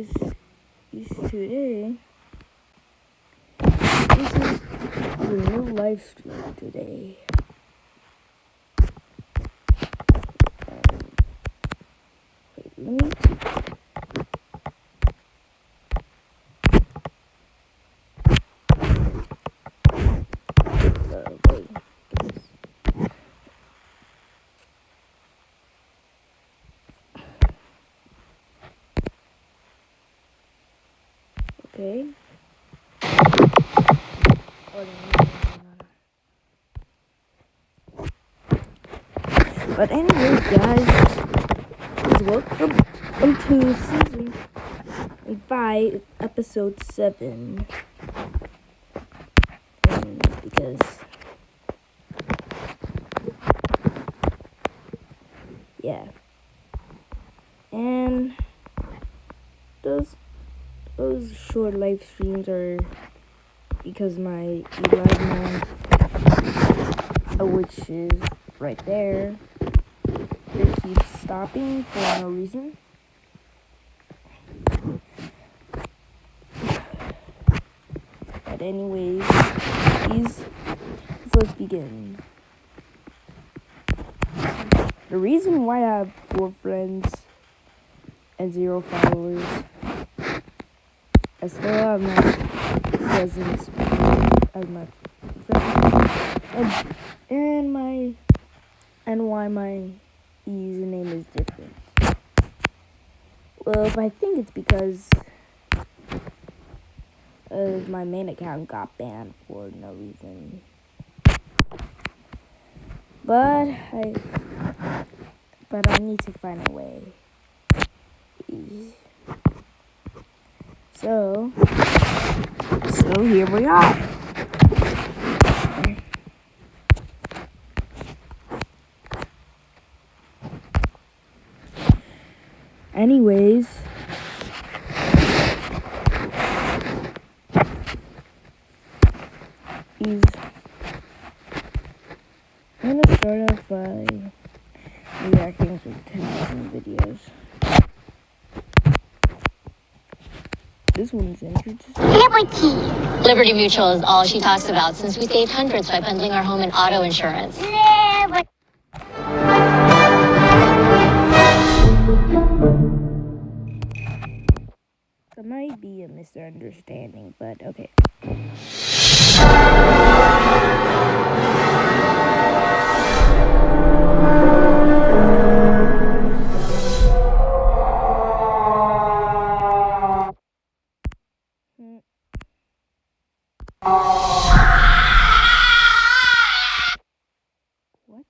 guys, today, this is the new live stream today. Wait, let me see. Wait, okay. Oh, no. But anyways, guys, welcome to season 5, episode 7. Because yeah, and those short live streams are because my Elijah, which is right there, it keeps stopping for no reason. But anyways, let's begin. The reason why I have 4 friends and 0 followers, I still have my cousins as my friends, and why my username is different. Well, I think it's because my main account got banned for no reason. But I need to find a way. So here we are. Anyways, I'm gonna start off by reacting to 10,000 videos. This one's interesting. Liberty Mutual is all she talks about since we saved hundreds by bundling our home and auto insurance. That might be a misunderstanding, but okay. What?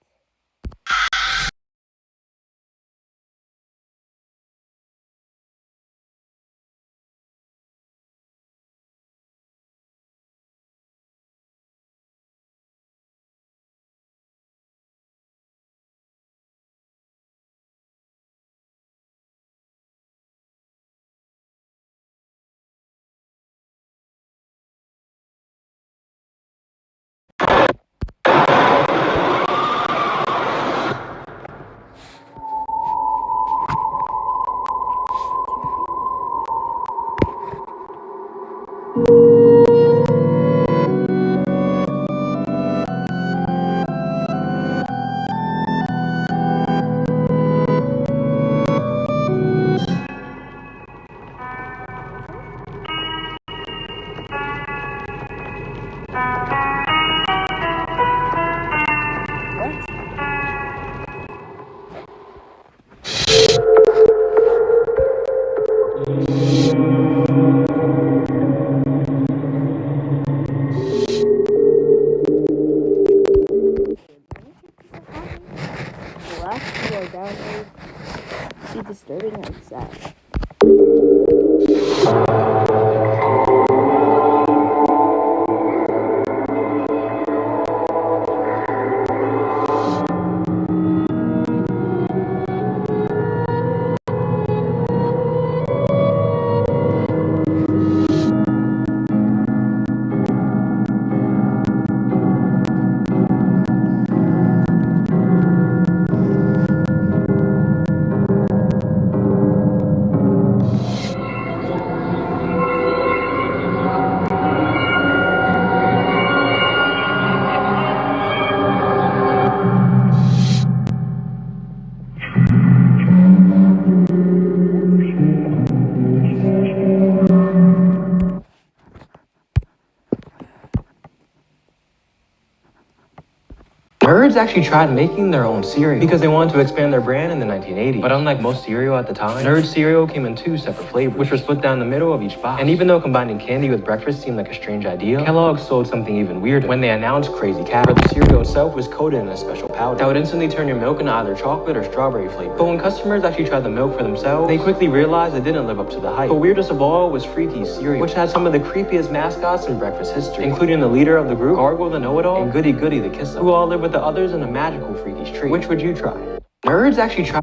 Nerds actually tried making their own cereal because they wanted to expand their brand in the 1980s. But unlike most cereal at the time, Nerds cereal came in 2 separate flavors, which were split down the middle of each box. And even though combining candy with breakfast seemed like a strange idea, Kellogg's sold something even weirder when they announced Crazy Cat, where the cereal itself was coated in a special powder that would instantly turn your milk into either chocolate or strawberry flavor. But when customers actually tried the milk for themselves, they quickly realized it didn't live up to the hype. But weirdest of all was Freaky's cereal, which had some of the creepiest mascots in breakfast history, including the leader of the group, Gargle the Know-It-All, and Goody Goody the Kiss-Up, who all live with the others in a magical Freaky's tree. Which would you try? Nerds actually tried.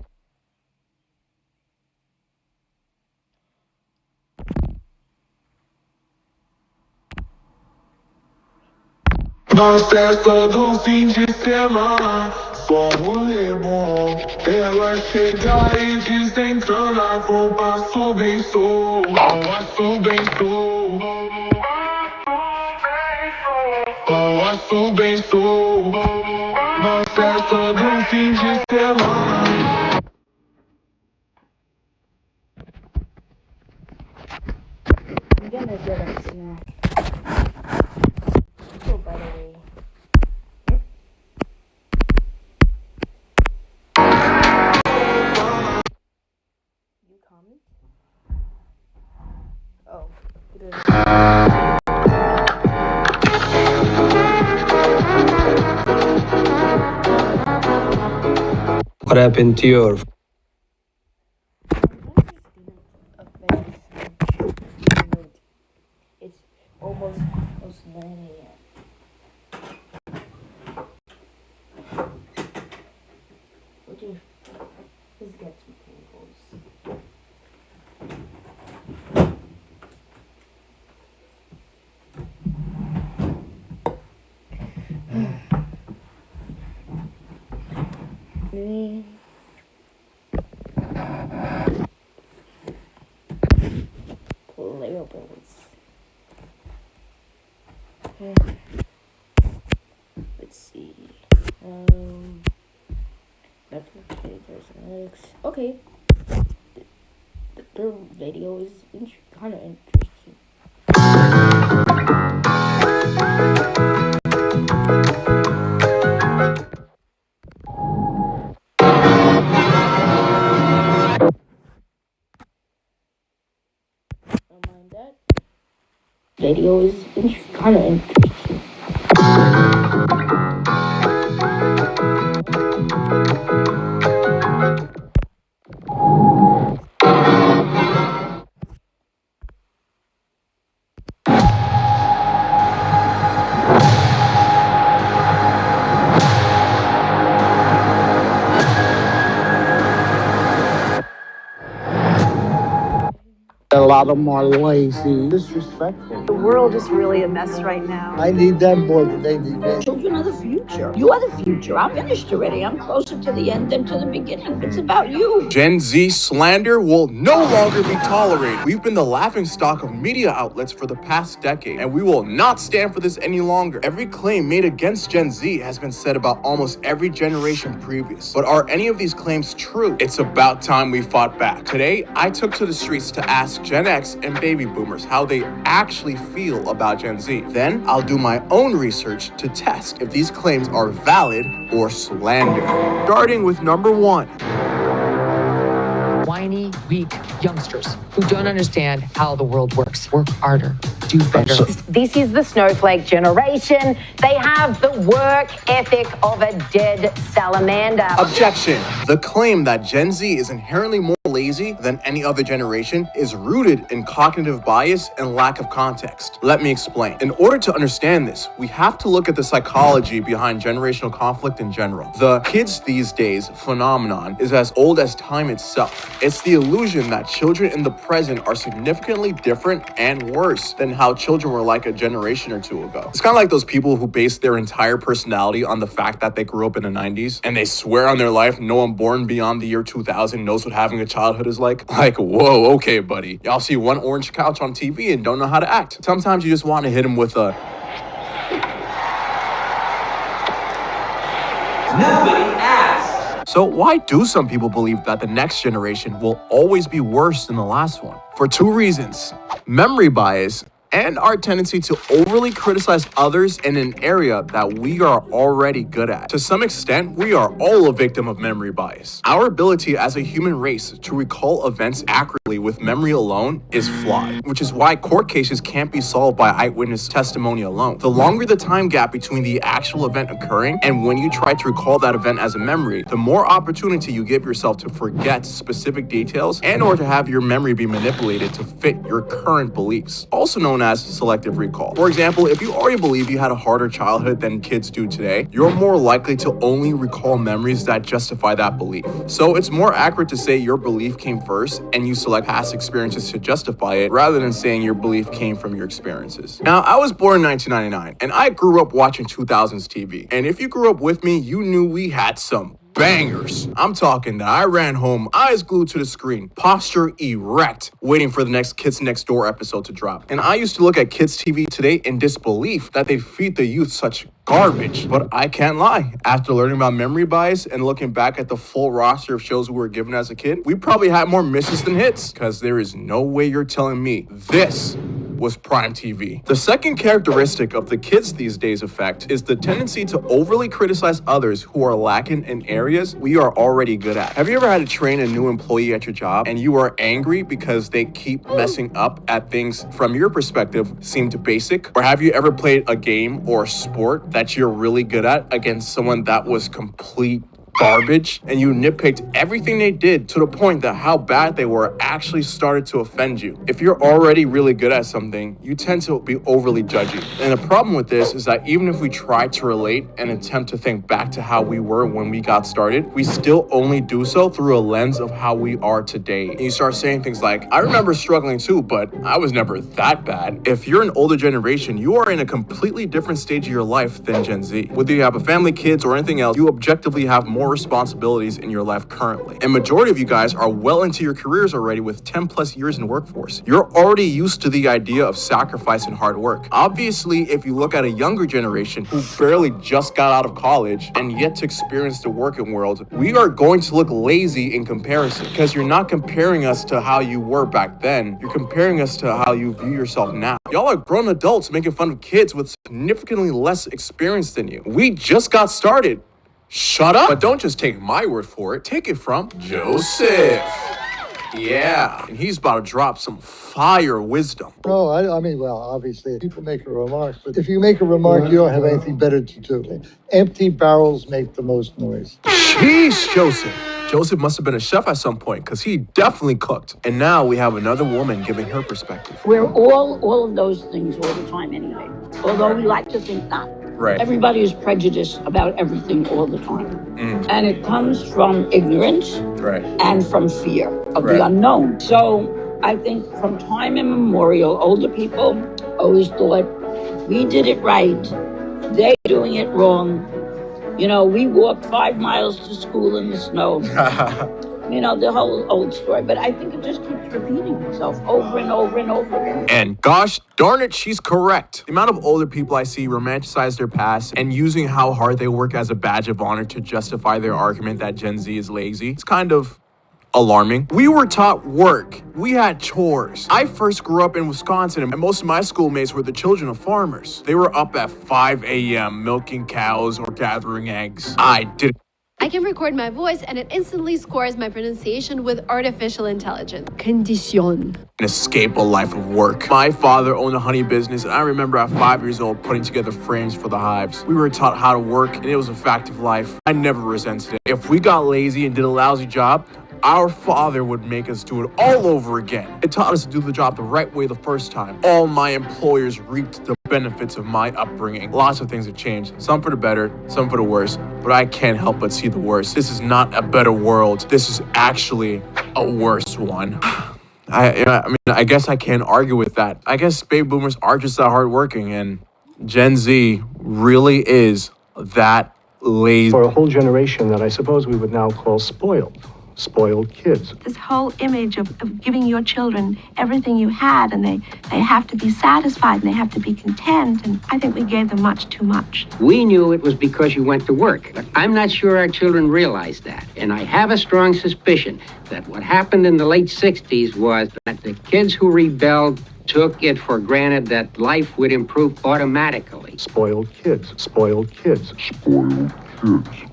Nós festa do fim de semana somos irmãos. Ela chega e desencana com passo bem sou, passo bem sou, passo bem sou. Nós festa do fim de semana. I'm gonna get a snack. Oh, by the way. You comment? Oh, good. What happened to your It's almost 9 a.m. What do you... Let's get some pimples. Playables. Let's see. Okay, there's X. Okay. The third video is kind of interesting. Don't mind that. Video is kind of interesting. A lot of them are lazy, disrespectful. The world is really a mess right now. I need them more than they need me. Children are the future. You are the future. I'm finished already. I'm closer to the end than to the beginning. It's about you. Gen Z slander will no longer be tolerated. We've been the laughingstock of media outlets for the past decade, and we will not stand for this any longer. Every claim made against Gen Z has been said about almost every generation previous. But are any of these claims true? It's about time we fought back. Today, I took to the streets to ask Gen X and baby boomers how they actually feel about Gen Z. Then I'll do my own research to test if these claims are valid or slander. Starting with number 1. Whiny, weak youngsters who don't understand how the world works. Work harder, do better. This is the snowflake generation. They have the work ethic of a dead salamander. Objection. The claim that Gen Z is inherently more lazy than any other generation is rooted in cognitive bias and lack of context. Let me explain. In order to understand this, we have to look at the psychology behind generational conflict in general. The kids these days phenomenon is as old as time itself. It's the illusion that children in the present are significantly different and worse than how children were like a generation or two ago. It's kind of like those people who base their entire personality on the fact that they grew up in the 90s and they swear on their life no one born beyond the year 2000 knows what having a childhood is like. Like, whoa, okay, buddy. Y'all see one orange couch on TV and don't know how to act. Sometimes you just want to hit them with a... Nobody asked. So why do some people believe that the next generation will always be worse than the last one? For 2 reasons. Memory bias and our tendency to overly criticize others in an area that we are already good at. To some extent, we are all a victim of memory bias. Our ability as a human race to recall events accurately with memory alone is flawed, which is why court cases can't be solved by eyewitness testimony alone. The longer the time gap between the actual event occurring and when you try to recall that event as a memory, the more opportunity you give yourself to forget specific details and or to have your memory be manipulated to fit your current beliefs, also known as selective recall. For example, if you already believe you had a harder childhood than kids do today, you're more likely to only recall memories that justify that belief. So it's more accurate to say your belief came first and you select past experiences to justify it rather than saying your belief came from your experiences. Now, I was born in 1999 and I grew up watching 2000s TV. And if you grew up with me, you knew we had some bangers. I'm talking that I ran home, eyes glued to the screen, posture erect, waiting for the next Kids Next Door episode to drop. And I used to look at kids TV today in disbelief that they feed the youth such garbage. But I can't lie. After learning about memory bias and looking back at the full roster of shows we were given as a kid, we probably had more misses than hits, because there is no way you're telling me this was prime TV. The second characteristic of the kids these days effect is the tendency to overly criticize others who are lacking in areas we are already good at. Have you ever had to train a new employee at your job and you are angry because they keep messing up at things from your perspective seemed basic? Or have you ever played a game or a sport that you're really good at against someone that was complete garbage and you nitpicked everything they did to the point that how bad they were actually started to offend you? If you're already really good at something, you tend to be overly judgy. And the problem with this is that even if we try to relate and attempt to think back to how we were when we got started, we still only do so through a lens of how we are today. And you start saying things like, I remember struggling too, but I was never that bad. If you're an older generation, you are in a completely different stage of your life than Gen Z. Whether you have a family, kids, or anything else, you objectively have more responsibilities in your life currently. And majority of you guys are well into your careers already with 10 plus years in the workforce. You're already used to the idea of sacrifice and hard work. Obviously, if you look at a younger generation who barely just got out of college and yet to experience the working world, we are going to look lazy in comparison, because you're not comparing us to how you were back then. You're comparing us to how you view yourself now. Y'all are grown adults making fun of kids with significantly less experience than you. We just got started. Shut up! But don't just take my word for it. Take it from Joseph. Yeah, and he's about to drop some fire wisdom. No, I mean, well, obviously, people make a remark, but if you make a remark, you don't have anything better to do. Empty barrels make the most noise. Jeez, Joseph. Joseph must have been a chef at some point, because he definitely cooked. And now we have another woman giving her perspective. We're all of those things all the time anyway, although we like to think not. Right. Everybody is prejudiced about everything all the time. And it comes from ignorance and from fear of the unknown. So I think from time immemorial, older people always thought we did it right, they're doing it wrong. You know, we walked 5 miles to school in the snow. You know, the whole old story. But I think it just keeps repeating itself over and over and over again. And gosh darn it, she's correct. The amount of older people I see romanticize their past and using how hard they work as a badge of honor to justify their argument that Gen Z is lazy, it's kind of alarming. We were taught work. We had chores. I first grew up in Wisconsin, and most of my schoolmates were the children of farmers. They were up at 5 a.m. milking cows or gathering eggs. I didn't. I can record my voice and it instantly scores my pronunciation with artificial intelligence. Condition. Escape a life of work. My father owned a honey business, and I remember at 5 years old putting together frames for the hives. We were taught how to work, and it was a fact of life. I never resented it. If we got lazy and did a lousy job, our father would make us do it all over again. It taught us to do the job the right way the first time. All my employers reaped the benefits of my upbringing. Lots of things have changed, some for the better, some for the worse, but I can't help but see the worst. This is not a better world. This is actually a worse one. I guess I can't argue with that. I guess baby boomers are just that hardworking, and Gen Z really is that lazy. For a whole generation that I suppose we would now call spoiled kids. This whole image of giving your children everything you had, and they have to be satisfied and they have to be content, and I think we gave them much too much. We knew it was because you went to work, but I'm not sure our children realized that. And I have a strong suspicion that what happened in the late 60s was that the kids who rebelled took it for granted that life would improve automatically. Spoiled kids, spoiled kids.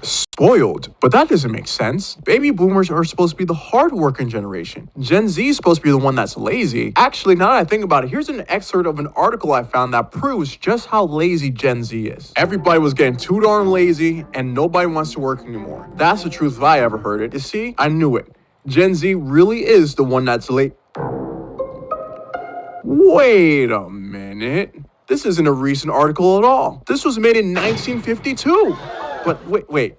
Spoiled? But that doesn't make sense. Baby boomers are supposed to be the hard-working generation. Gen Z is supposed to be the one that's lazy. Actually, now that I think about it, here's an excerpt of an article I found that proves just how lazy Gen Z is. Everybody was getting too darn lazy, and nobody wants to work anymore. That's the truth if I ever heard it. You see? I knew it. Gen Z really is the one that's late. Wait a minute. This isn't a recent article at all. This was made in 1952. But wait.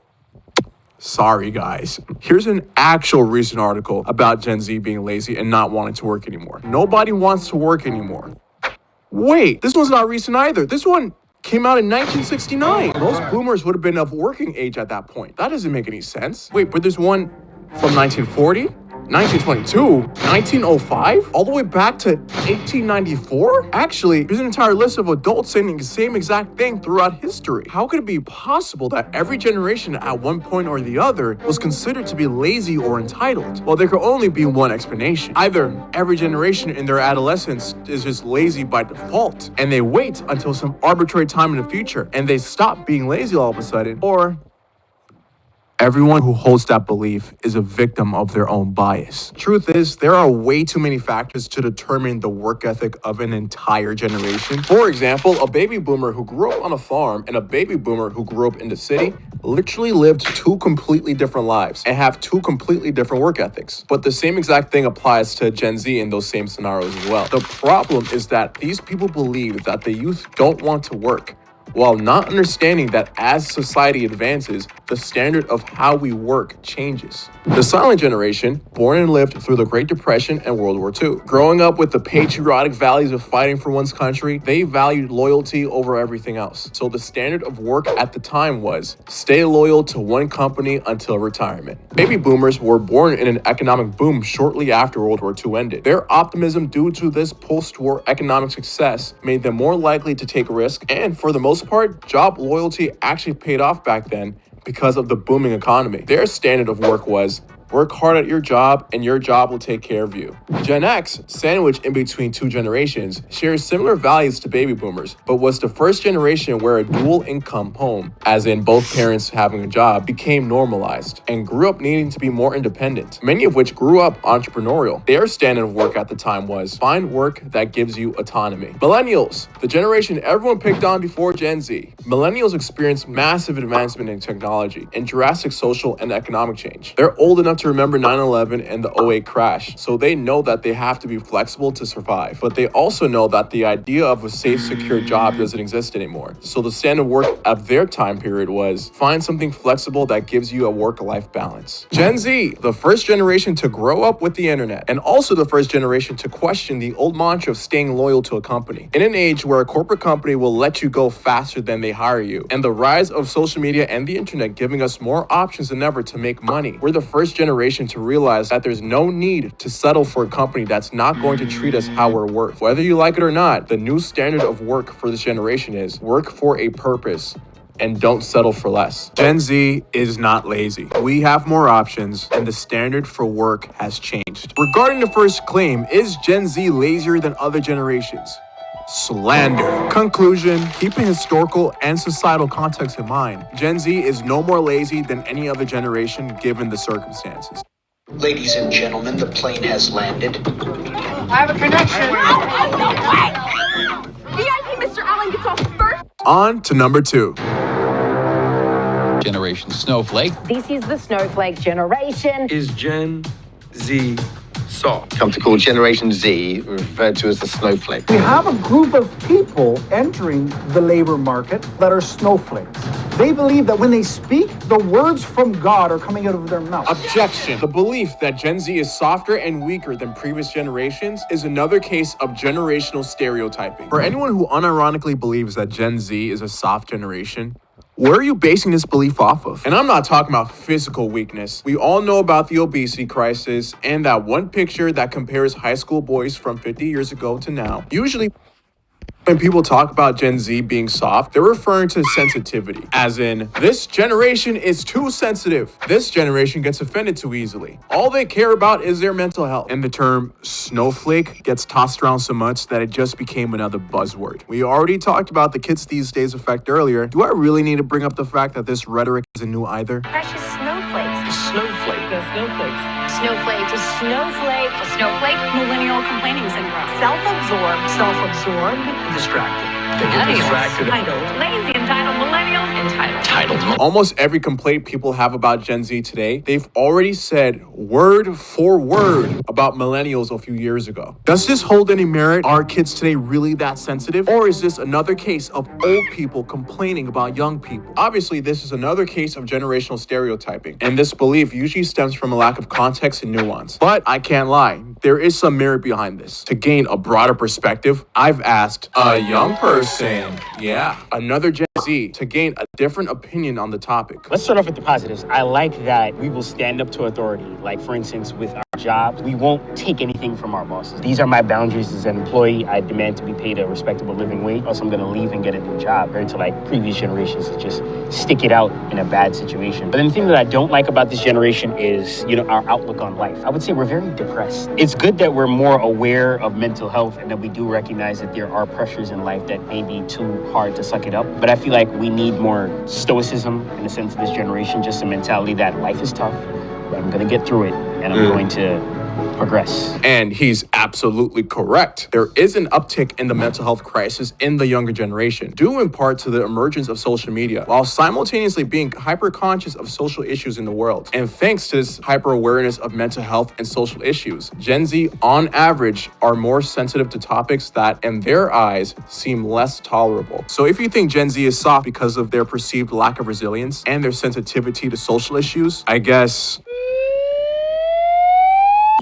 Sorry, guys. Here's an actual recent article about Gen Z being lazy and not wanting to work anymore. Nobody wants to work anymore. Wait, this one's not recent either. This one came out in 1969. Most boomers would have been of working age at that point. That doesn't make any sense. Wait, but there's one from 1940? 1922, 1905, all the way back to 1894? Actually, there's an entire list of adults saying the same exact thing throughout history. How could it be possible that every generation at one point or the other was considered to be lazy or entitled? Well, there could only be one explanation. Either every generation in their adolescence is just lazy by default, and they wait until some arbitrary time in the future, and they stop being lazy all of a sudden, or everyone who holds that belief is a victim of their own bias. Truth is, there are way too many factors to determine the work ethic of an entire generation. For example, a baby boomer who grew up on a farm and a baby boomer who grew up in the city literally lived two completely different lives and have two completely different work ethics. But the same exact thing applies to Gen Z in those same scenarios as well. The problem is that these people believe that the youth don't want to work, while not understanding that as society advances, the standard of how we work changes. The silent generation, born and lived through the Great Depression and World War II. Growing up with the patriotic values of fighting for one's country, they valued loyalty over everything else. So the standard of work at the time was stay loyal to one company until retirement. Baby boomers were born in an economic boom shortly after World War II ended. Their optimism due to this post-war economic success made them more likely to take risk, and for the most part, job loyalty actually paid off back then because of the booming economy. Their standard of work was work hard at your job and your job will take care of you. Gen X, sandwiched in between two generations, shares similar values to baby boomers, but was the first generation where a dual income home, as in both parents having a job, became normalized and grew up needing to be more independent, many of which grew up entrepreneurial. Their standard of work at the time was find work that gives you autonomy. Millennials, the generation everyone picked on before Gen Z. Millennials experienced massive advancement in technology and drastic social and economic change. They're old enough to remember 9/11 and the 08 crash, so they know that they have to be flexible to survive. But they also know that the idea of a safe, secure job doesn't exist anymore. So the standard work of their time period was find something flexible that gives you a work-life balance. Gen Z, the first generation to grow up with the internet, and also the first generation to question the old mantra of staying loyal to a company. In an age where a corporate company will let you go faster than they hire you, and the rise of social media and the internet giving us more options than ever to make money, we're the first generation to realize that there's no need to settle for a company that's not going to treat us how we're worth. Whether you like it or not, the new standard of work for this generation is work for a purpose and don't settle for less. Gen Z is not lazy. We have more options and the standard for work has changed. Regarding the first claim, is Gen Z lazier than other generations? Slander. Conclusion, keeping historical and societal context in mind, Gen Z is no more lazy than any other generation given the circumstances. Ladies and gentlemen, the plane has landed. I have a connection. VIP Mr. Allen gets off first. On to number 2. Generation Snowflake. This is the Snowflake generation. Is Gen Z soft? Come to call Generation Z, referred to as the snowflake. We have a group of people entering the labor market that are snowflakes. They believe that when they speak, the words from God are coming out of their mouth. Objection. The belief that Gen Z is softer and weaker than previous generations is another case of generational stereotyping. For anyone who unironically believes that Gen Z is a soft generation, where are you basing this belief off of? And I'm not talking about physical weakness. We all know about the obesity crisis and that one picture that compares high school boys from 50 years ago to now. Usually When people talk about Gen Z being soft, they're referring to sensitivity, as in, this generation is too sensitive. This generation gets offended too easily. All they care about is their mental health. And the term snowflake gets tossed around so much that it just became another buzzword. We already talked about the kids these days effect earlier. Do I really need to bring up the fact that this rhetoric isn't new either? Precious snowflakes. Snowflake. The snowflakes. Snowflake. The snowflake. A snowflake, millennial complaining syndrome. Self-absorbed. Self-absorbed. Distracted. They get distracted. Entitled. Lazy, entitled, millennials, entitled. Almost every complaint people have about Gen Z today, they've already said word for word about millennials a few years ago. Does this hold any merit? Are kids today really that sensitive? Or is this another case of old people complaining about young people? Obviously, this is another case of generational stereotyping, and this belief usually stems from a lack of context and nuance. But I can't lie, there is some merit behind this. To gain a broader perspective, I've asked a young person, another Gen Z, to gain a different opinion on the topic. Let's start off with the positives. I like that we will stand up to authority. Like, for instance, with our jobs, we won't take anything from our bosses. These are my boundaries as an employee. I demand to be paid a respectable living wage, else I'm going to leave and get a new job. Compared to like previous generations that just stick it out in a bad situation. But then the thing that I don't like about this generation is, our outlook on life. I would say we're very depressed. It's good that we're more aware of mental health and that we do recognize that there are pressures in life that may be too hard to suck it up. But I feel like we need more stoicism in the sense of this generation, just a mentality that life is tough, but I'm going to get through it and I'm going to progress. And he's absolutely correct. There is an uptick in the mental health crisis in the younger generation, due in part to the emergence of social media, while simultaneously being hyper-conscious of social issues in the world. And thanks to this hyper-awareness of mental health and social issues, Gen Z, on average, are more sensitive to topics that, in their eyes, seem less tolerable. So if you think Gen Z is soft because of their perceived lack of resilience and their sensitivity to social issues, I guess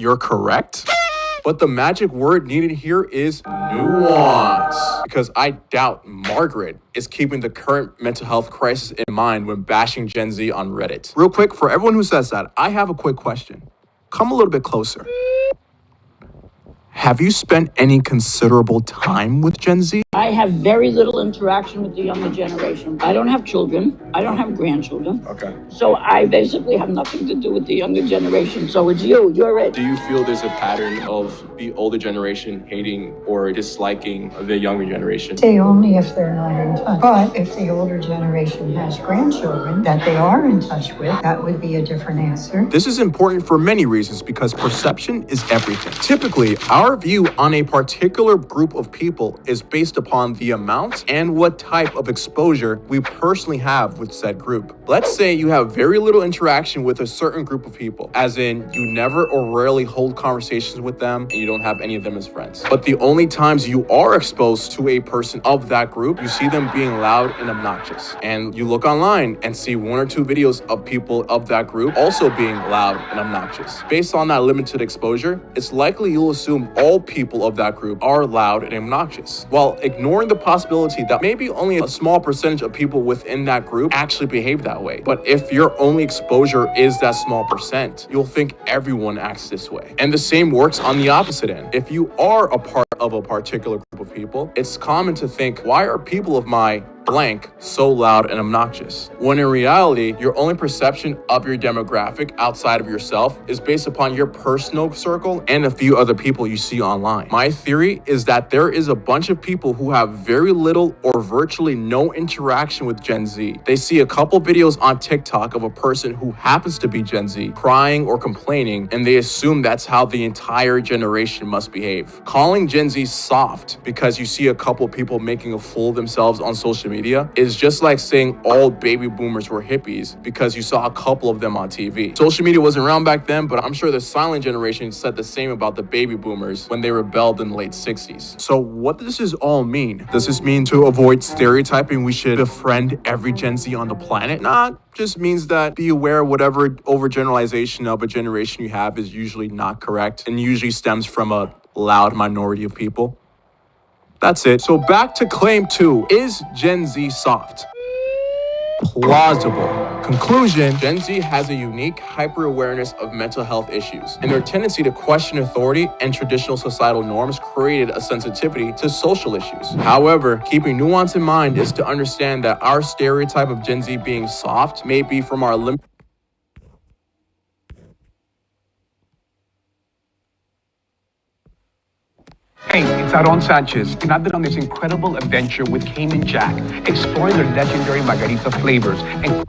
you're correct. But the magic word needed here is nuance. Because I doubt Margaret is keeping the current mental health crisis in mind when bashing Gen Z on Reddit. Real quick, for everyone who says that, I have a quick question. Come a little bit closer. Have you spent any considerable time with Gen Z? I have very little interaction with the younger generation. I don't have children. I don't have grandchildren. Okay. So I basically have nothing to do with the younger generation. So it's you're it. Do you feel there's a pattern of the older generation hating or disliking the younger generation? Say only if they're not in touch. But if the older generation has grandchildren that they are in touch with, that would be a different answer. This is important for many reasons because perception is everything. Typically, our view on a particular group of people is based upon the amount and what type of exposure we personally have with said group. Let's say you have very little interaction with a certain group of people, as in you never or rarely hold conversations with them and you don't have any of them as friends. But the only times you are exposed to a person of that group, you see them being loud and obnoxious. And you look online and see one or two videos of people of that group also being loud and obnoxious. Based on that limited exposure, it's likely you'll assume all people of that group are loud and obnoxious, while ignoring the possibility that maybe only a small percentage of people within that group actually behave that way. But if your only exposure is that small percent, you'll think everyone acts this way. And the same works on the opposite end. If you are a part of a particular group of people, it's common to think, why are people of my blank so loud and obnoxious? When in reality, your only perception of your demographic outside of yourself is based upon your personal circle and a few other people you see online. My theory is that there is a bunch of people who have very little or virtually no interaction with Gen Z. They see a couple videos on TikTok of a person who happens to be Gen Z crying or complaining, and they assume that's how the entire generation must behave. Calling Gen Z soft because you see a couple people making a fool of themselves on social media is just like saying all baby boomers were hippies because you saw a couple of them on TV. Social media wasn't around back then, but I'm sure the silent generation said the same about the baby boomers when they rebelled in the late 60s. So what does this all mean? Does this mean to avoid stereotyping we should befriend every Gen Z on the planet? Nah, just means that be aware whatever overgeneralization of a generation you have is usually not correct and usually stems from a loud minority of people. That's it. So back to claim 2. Is Gen Z soft? plausible. Conclusion, Gen Z has a unique hyper-awareness of mental health issues, and their tendency to question authority and traditional societal norms created a sensitivity to social issues. However, keeping nuance in mind is to understand that our stereotype of Gen Z being soft may be from our limited. Hey, it's Aaron Sanchez, and I've been on this incredible adventure with Kane and Jack, exploring their legendary margarita flavors and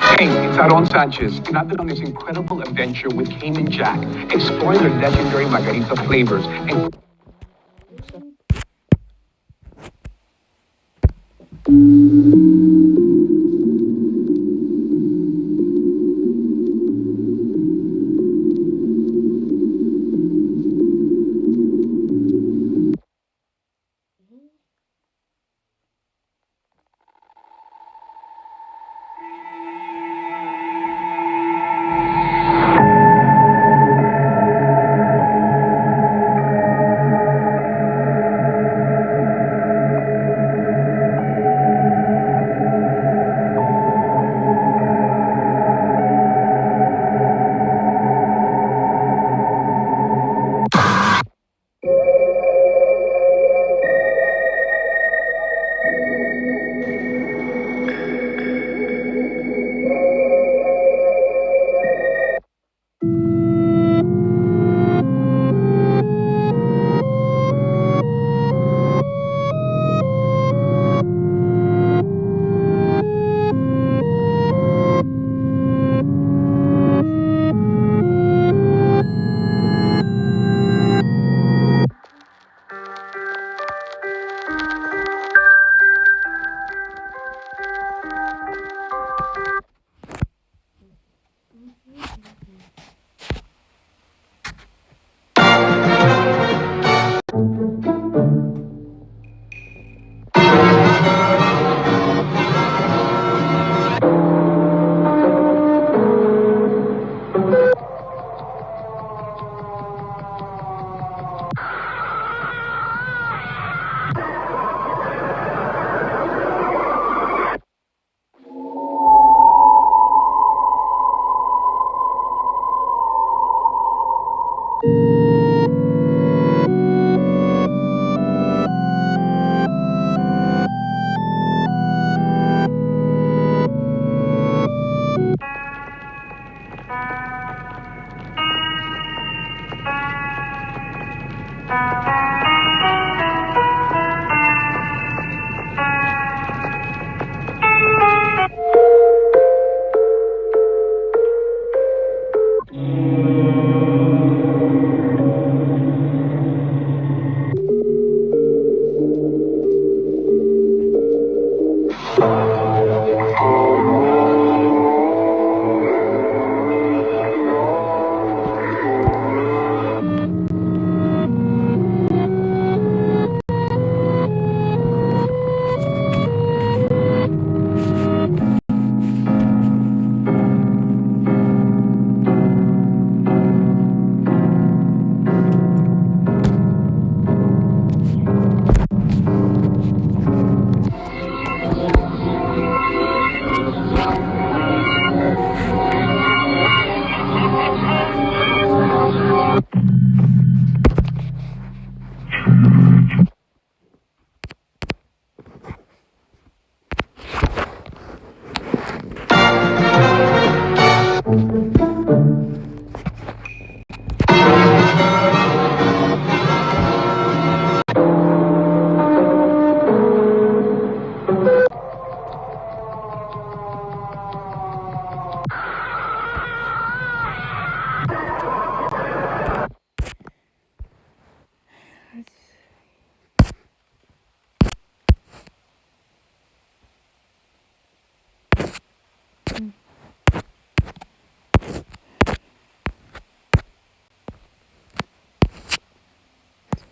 Hey, it's Aaron Sanchez, and I've been on this incredible adventure with Kane and Jack, exploring their legendary margarita flavors and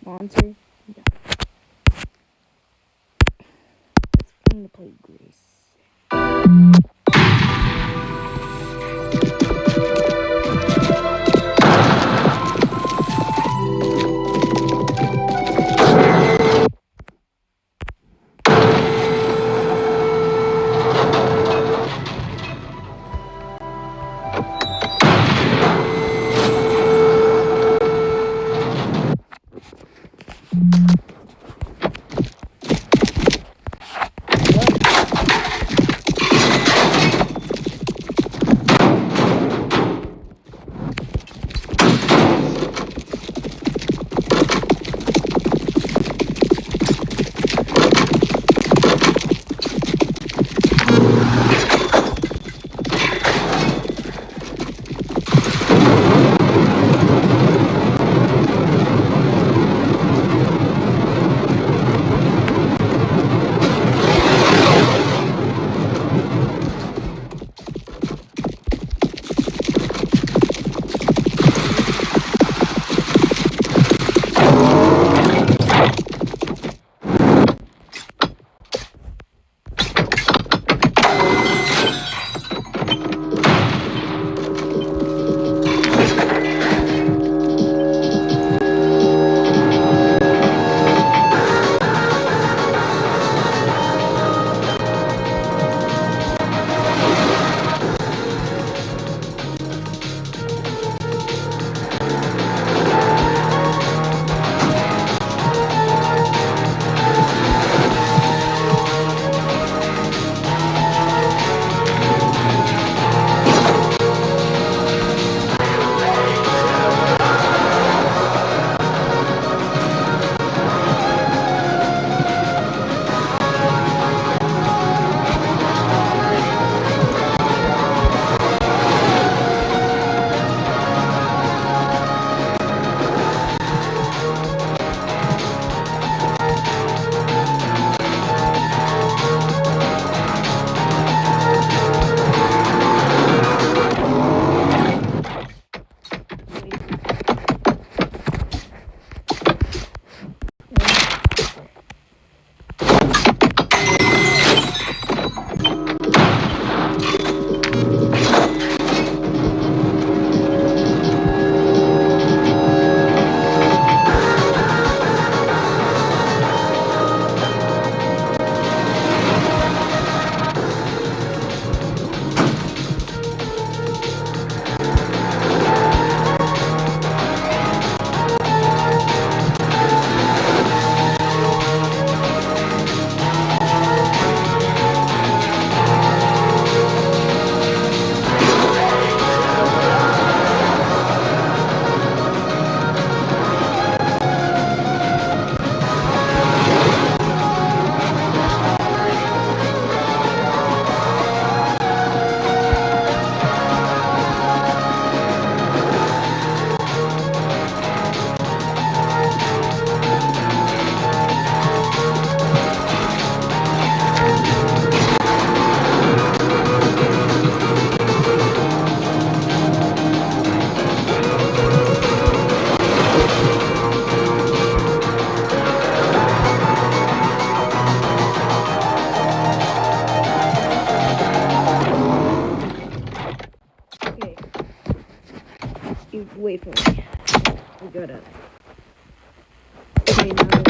sponsor. Yeah. I'm gonna play Grace. wait for me. We gotta. Okay, now.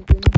something.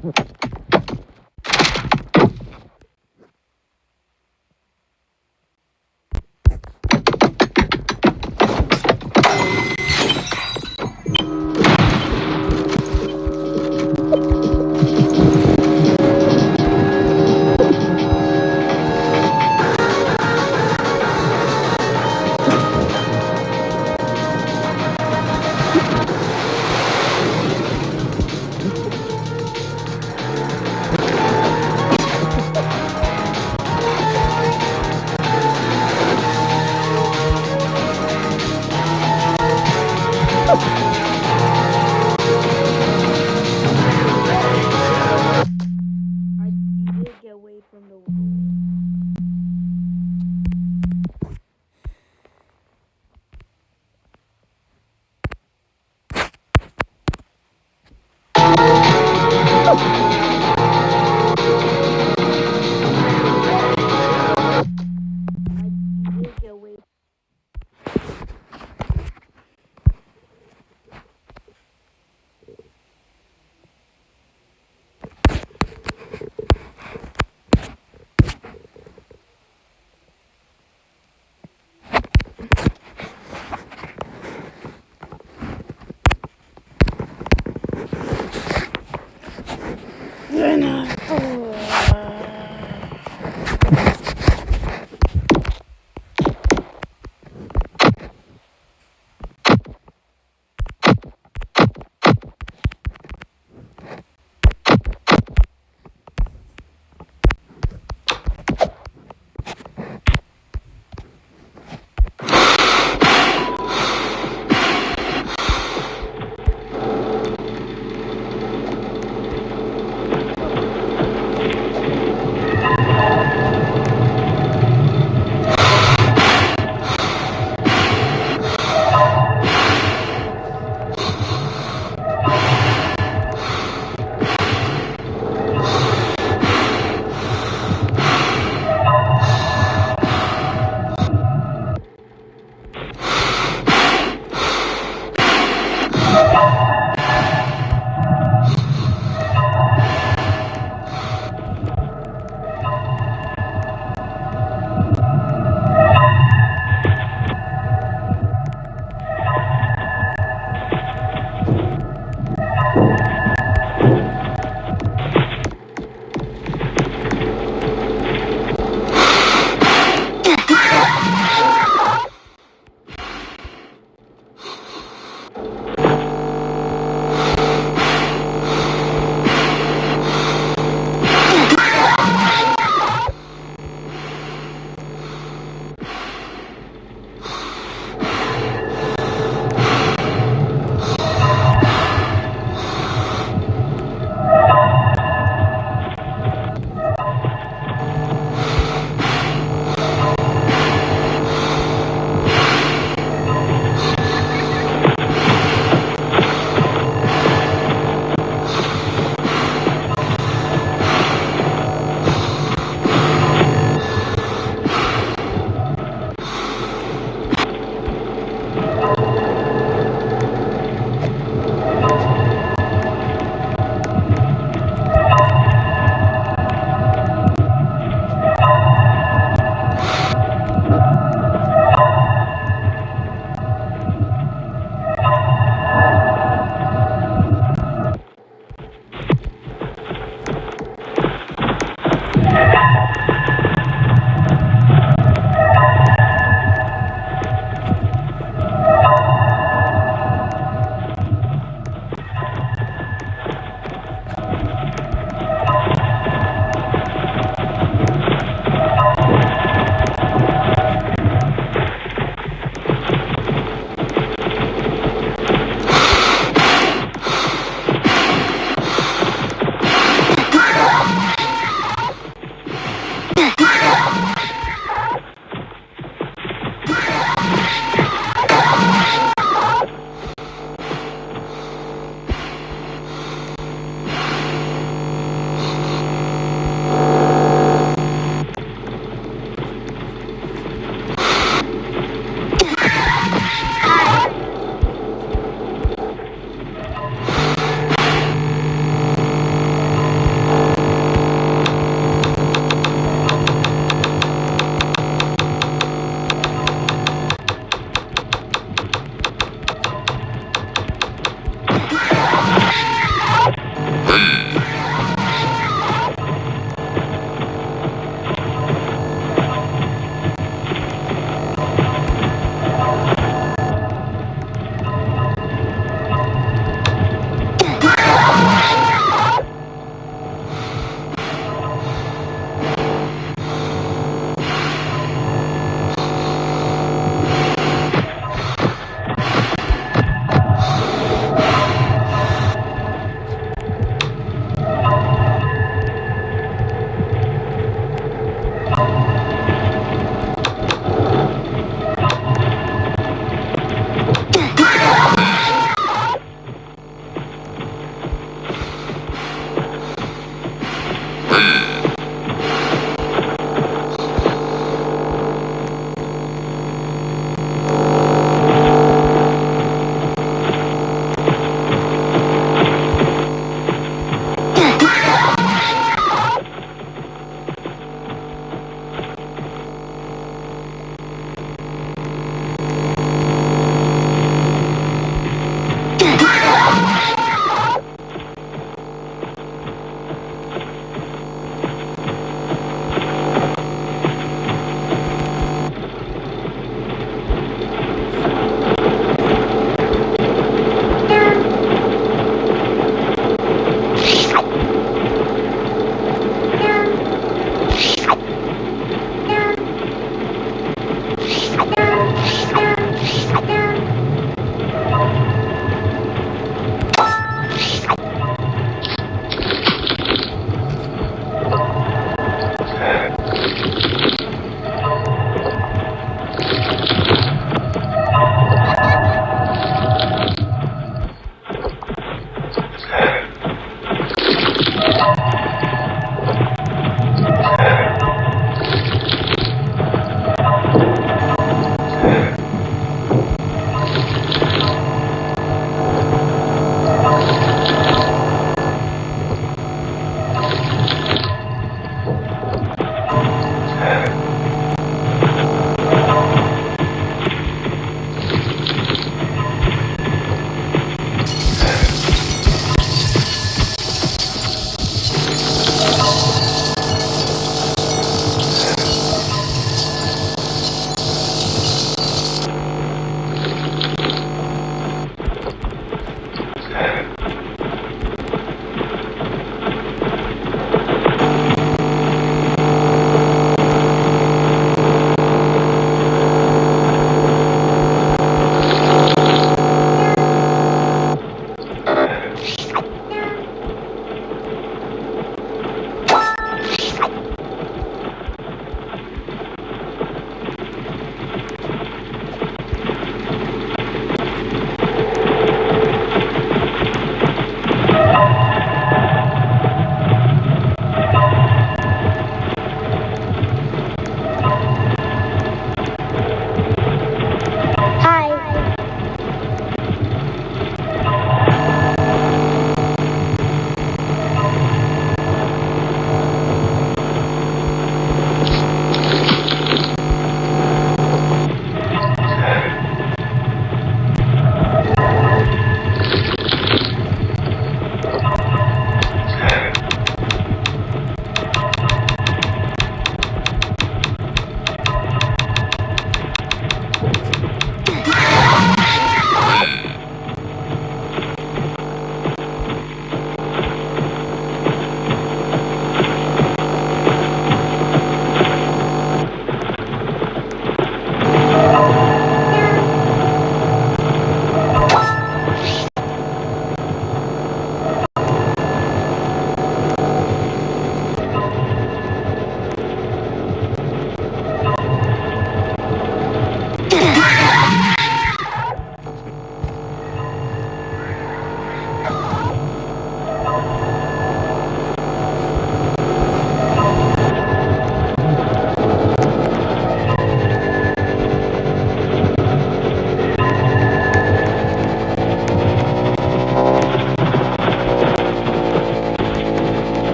You did get away from the door. You did get away.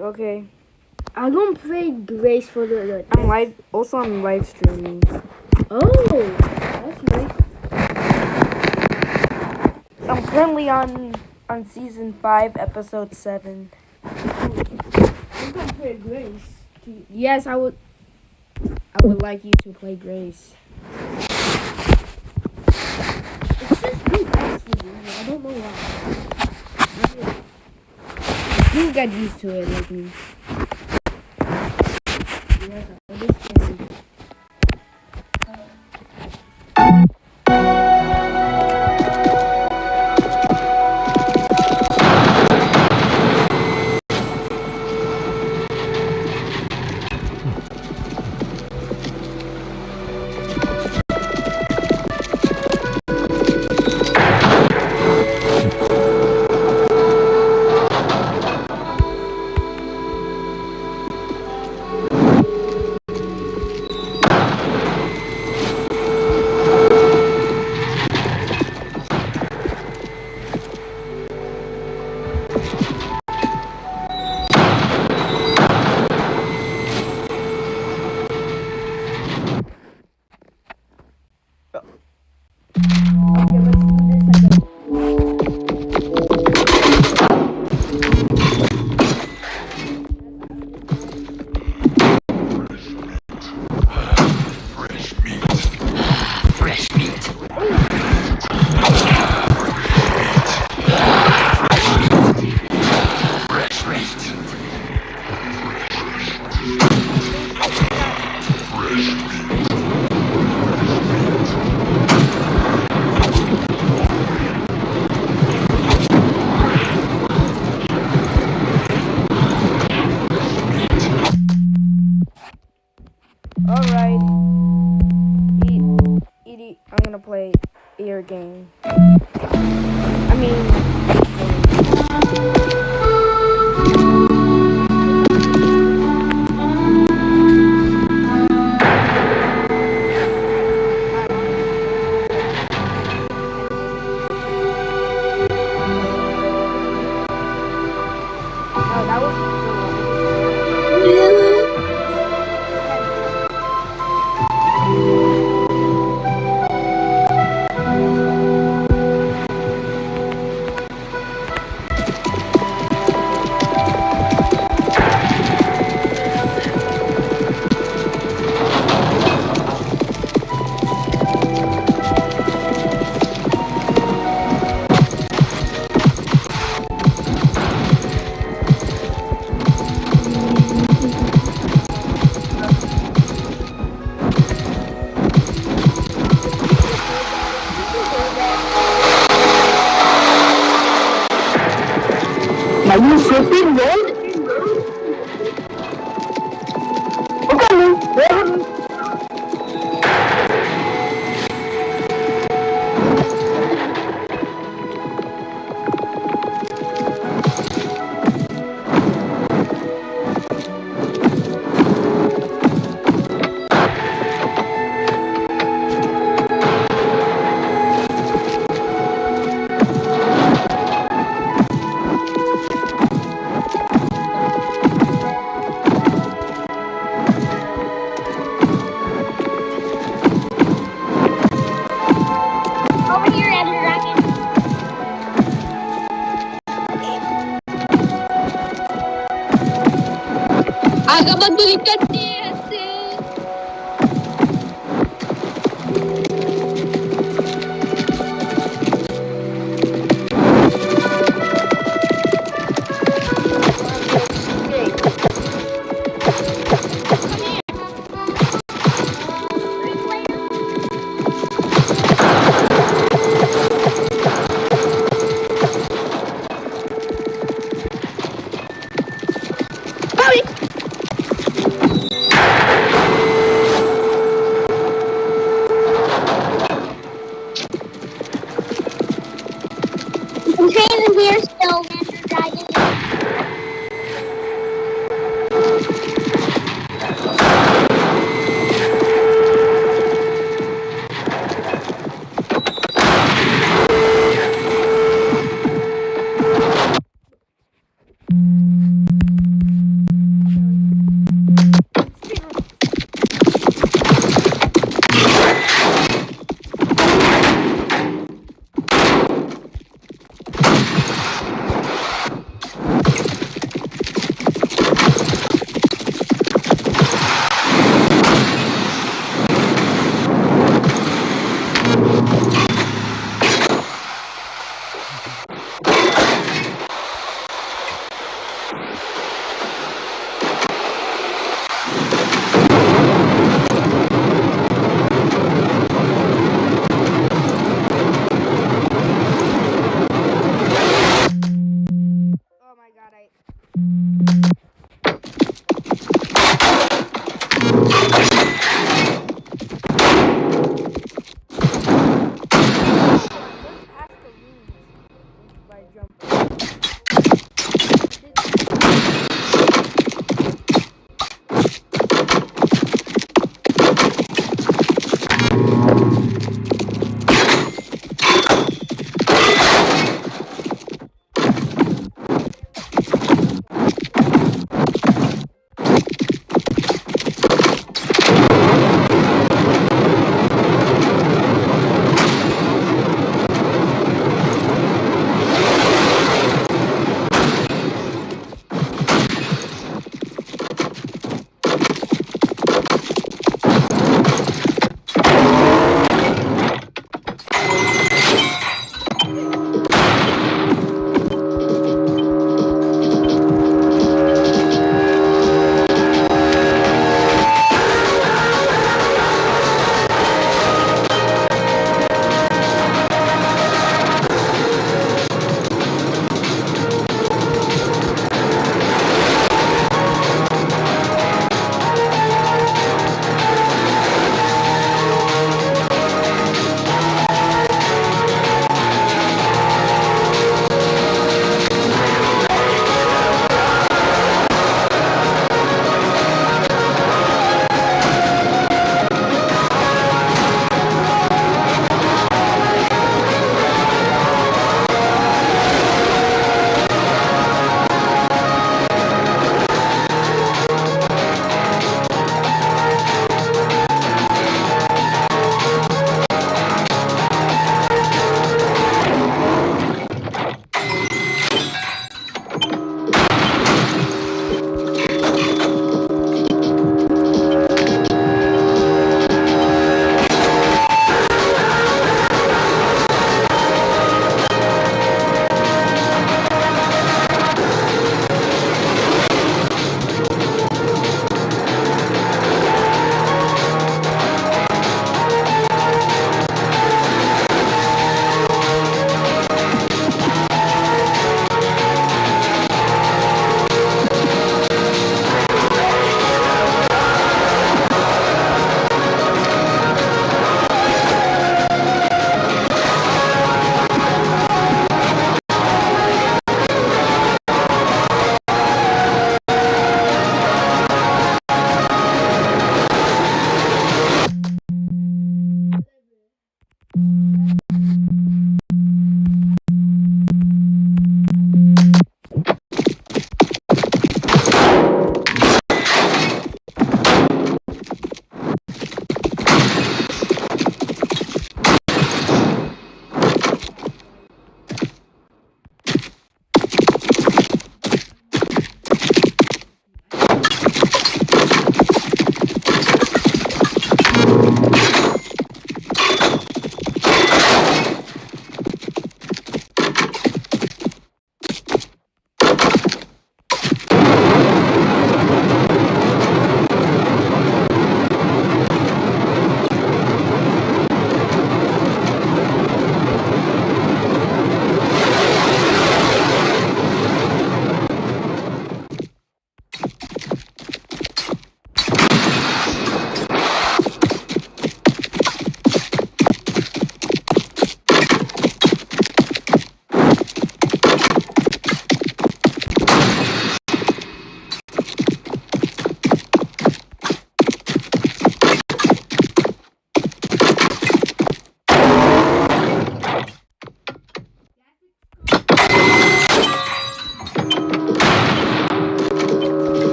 Okay. I'm gonna play Grace for the. I'm live. Also, I'm live streaming. Oh, that's nice. I'm currently on season 5, episode 7. I'm gonna play Grace. Yes, I would like you to play Grace. It's just too fast for me. I don't know why. You got used to it, like me. Yes, I understand. gonna play your game. I mean... Are you slipping, Red? Okay, Over here, Ed Dragon. Aga magdulit ka, Ate.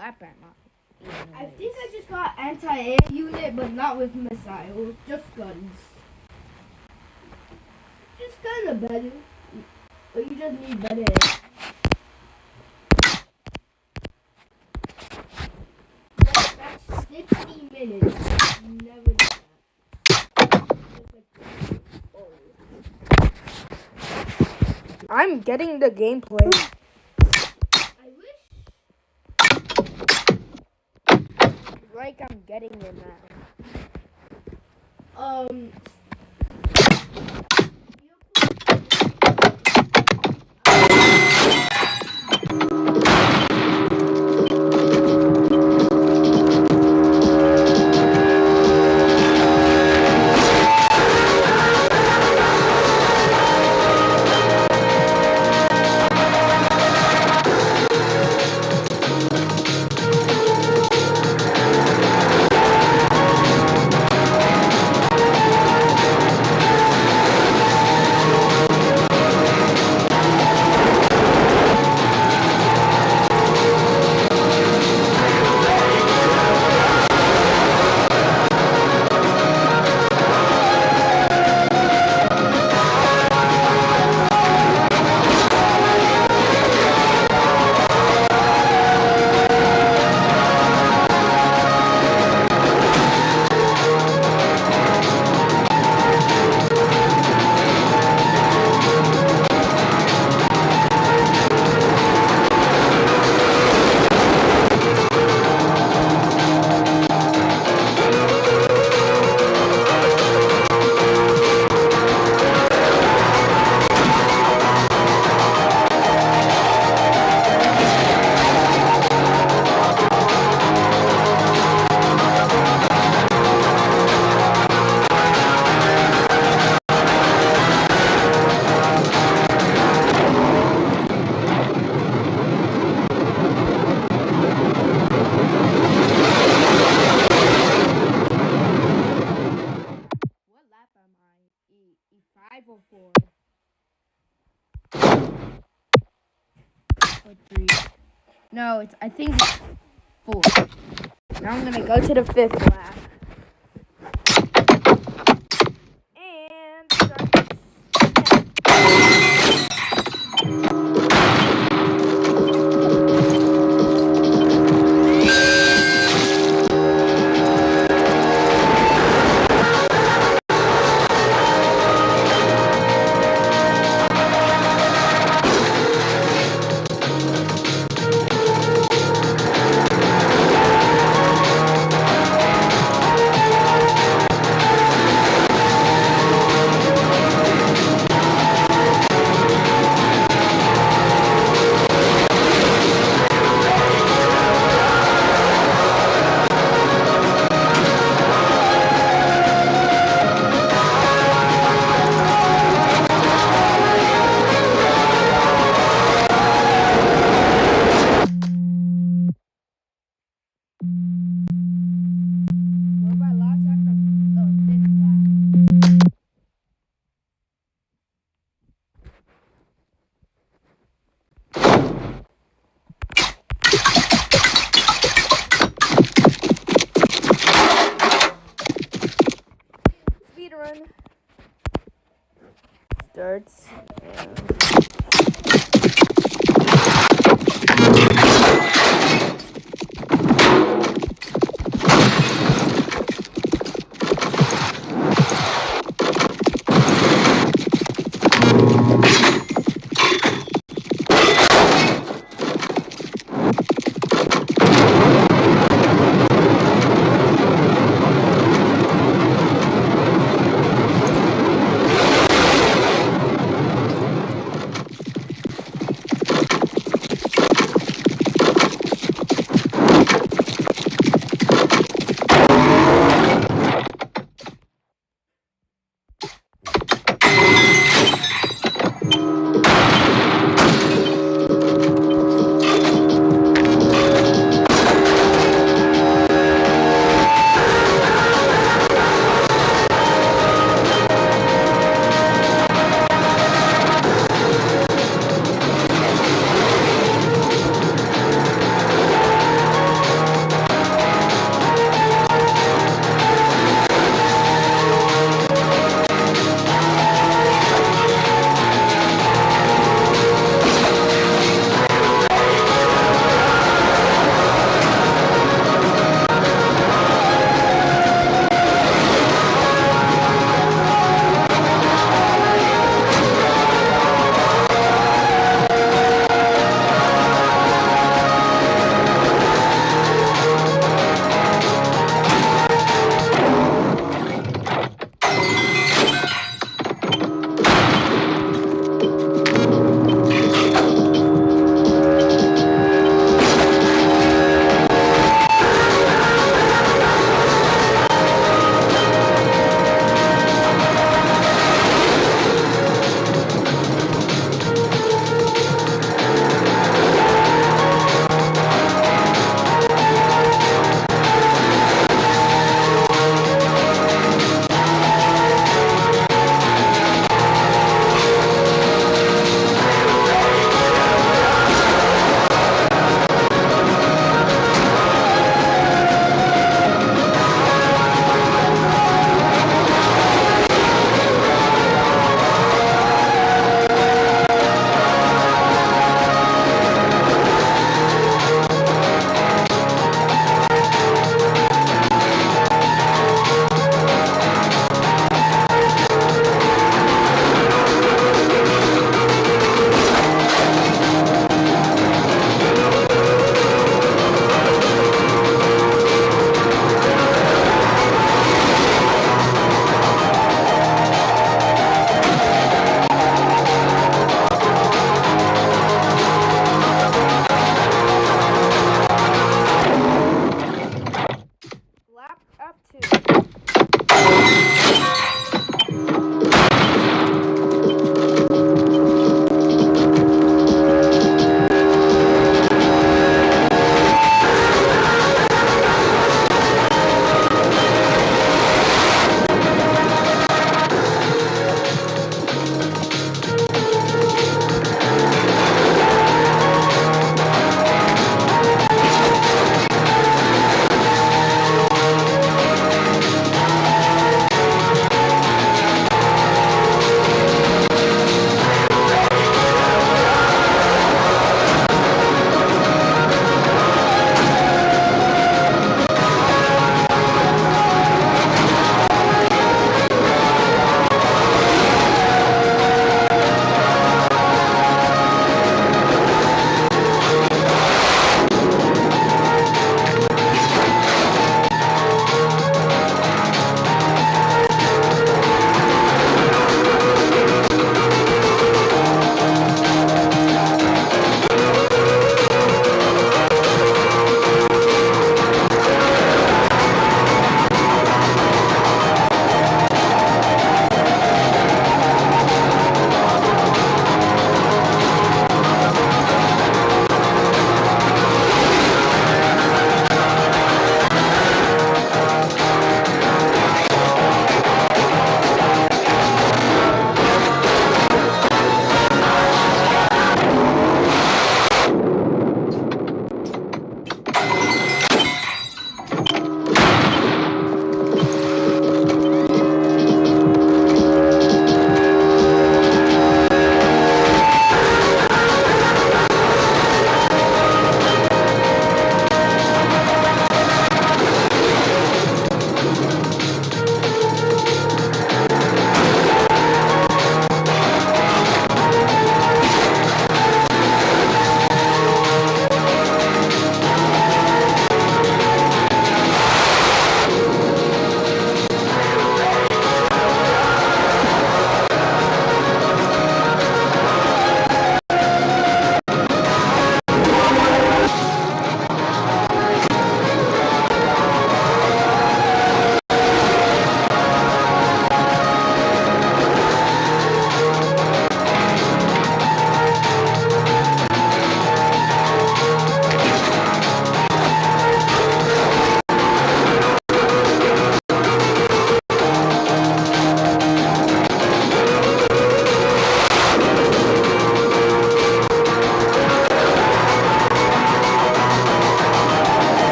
lap at my. I think I just got anti-air unit, but not with missiles, just guns. Just kind of better, but you just need better air. That's 60 minutes. Never did that. I'm getting the gameplay. Like I'm getting it now. E5 or 4? Or 3? No, I think it's 4. Now I'm gonna go to the 5th lap. And start this. Speedrun starts.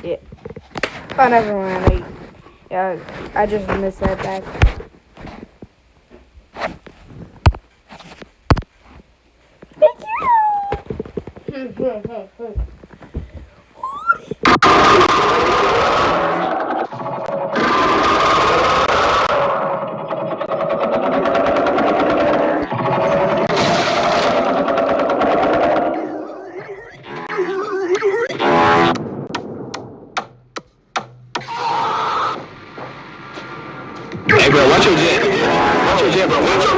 Yeah. Oh, never mind. I just missed that back. Thank you. Hey, bro, watch your jet. Watch your jet, bro. Watch your...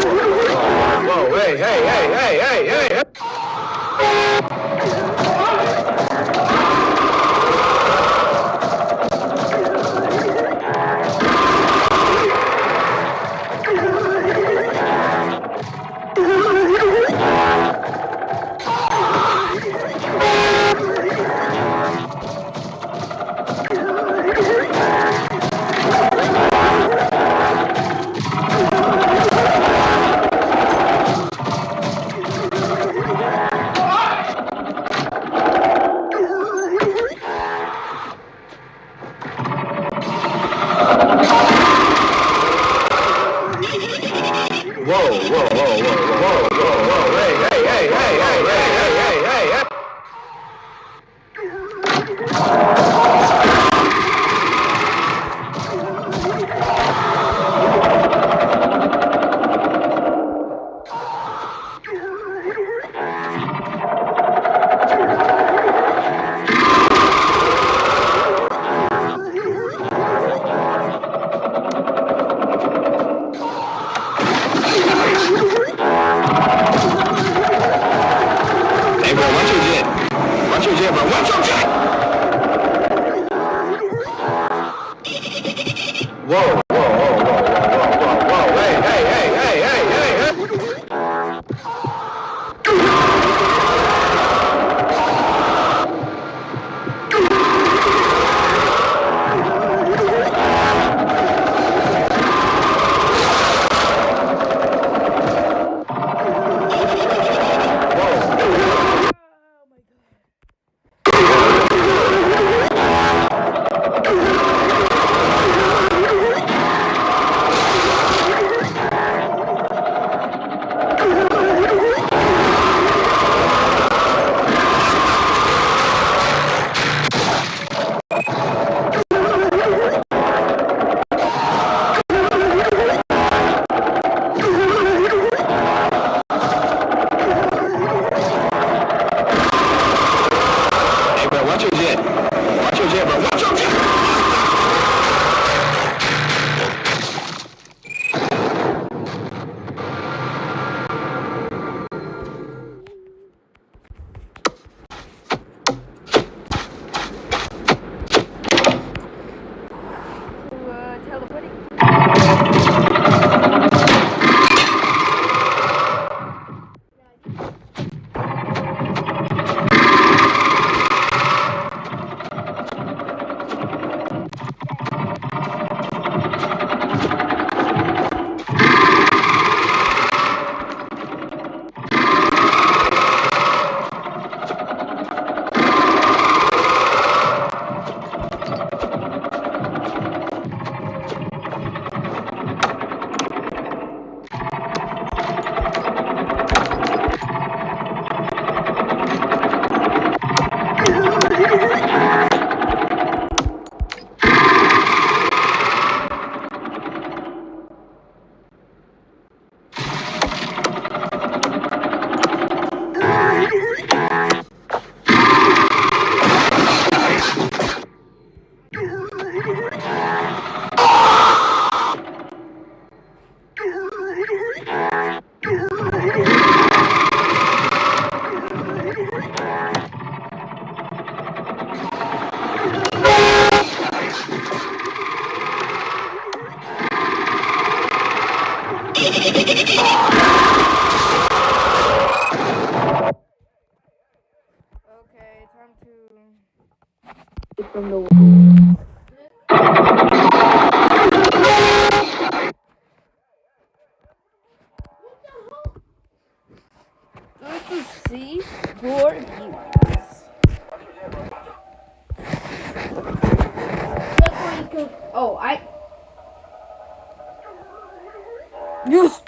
Whoa, hey. From the wall. Go to see your views. Oh, Yes.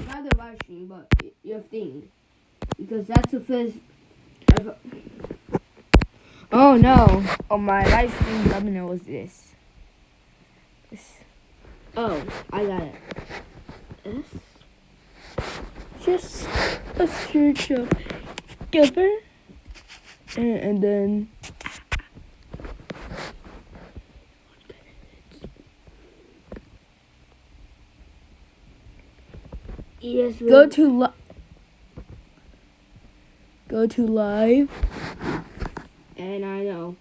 Not the live stream, but your thing. Because that's the first. Oh no. Oh, my live stream thumbnail was this. Oh, I got it. Just a search of Gilbert. And then. Yes. Go to live. And I know.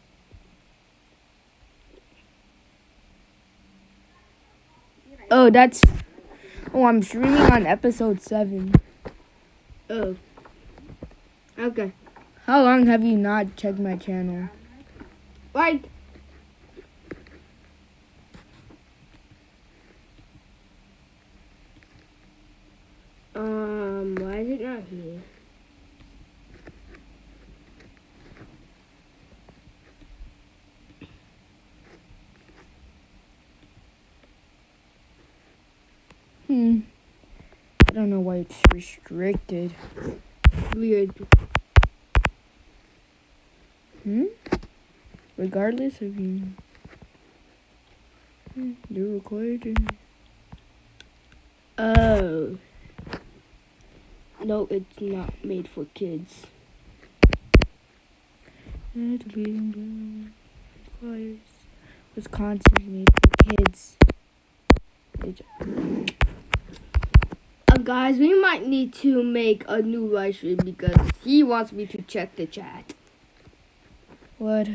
Oh, that's. Oh, I'm streaming on episode 7. Oh. Okay. How long have you not checked my channel? Like. Why is it not here? I don't know why it's restricted. Weird. Regardless of you. You're recording. Oh. No, it's not made for kids. Wisconsin made for kids. Guys, we might need to make a new live stream because he wants me to check the chat. What?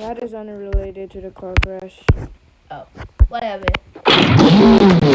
That is unrelated to the car crash. Oh, whatever.